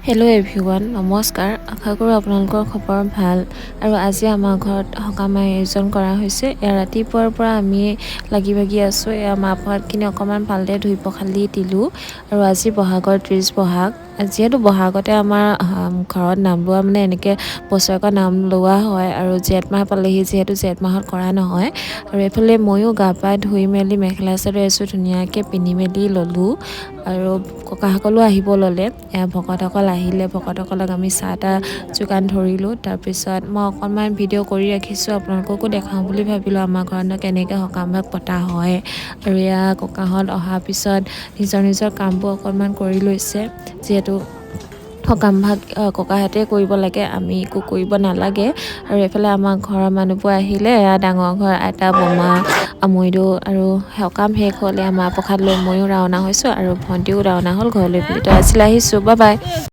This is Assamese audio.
হেল্ল' এভৰিৱান, নমস্কাৰ। আশা কৰোঁ আপোনালোকৰ খবৰ ভাল। আৰু আজি আমাৰ ঘৰত সকাম আয়োজন কৰা হৈছে। ৰাতিপুৱাৰ পৰা আমি লাগি ভাগি আছোঁ। মাহ প্ৰসাদখিনি অকণমান ভালদৰে ধুই পখালি দিলোঁ। আৰু আজি বহাগৰ 30 বহাগ। যিহেতু বহাগতে আমাৰ ঘৰত নাম লোৱা মানে এনেকৈ বছৰেকৰ নাম লোৱা হয়। আৰু জেঠ মাহ পালেহি, যিহেতু জেঠ মাহত কৰা নহয়। আৰু এইফালে ময়ো গা পা ধুই মেলি মেখেলা চাদৰ এযোৰ ধুনীয়াকৈ পিন্ধি মেলি ল'লোঁ। আৰু ককাসকলো আহিব ল'লে। ভকতসকল আহিলে, ভকতসকলক আমি চাহ তাহ যোগান ধৰিলোঁ। তাৰপিছত মই অকণমান ভিডিঅ' কৰি ৰাখিছোঁ, আপোনালোককো দেখাওঁ বুলি ভাবিলোঁ আমাৰ ঘৰতনো কেনেকৈ সকাম ভাগ পতা হয়। আৰু এয়া ককাহঁত অহাৰ পিছত নিজৰ নিজৰ কামবোৰ অকণমান কৰি লৈছে। যিহেতু সকাম ভাগ ককাহঁতে কৰিব লাগে, আমি একো কৰিব নালাগে। আৰু এইফালে আমাৰ ঘৰৰ মানুহবোৰ আহিলে, ডাঙৰ ঘৰ আইতা বমা আমৈদৌ। আৰু সকাম শেষ হ'লে মাহ প্ৰসাদ লৈ ময়ো ৰাওনা হৈছোঁ আৰু ভণ্টিও ৰাওনা হ'ল ঘৰলৈ বুলি। তো আজিলৈ আহিছোঁ, বাই বাই।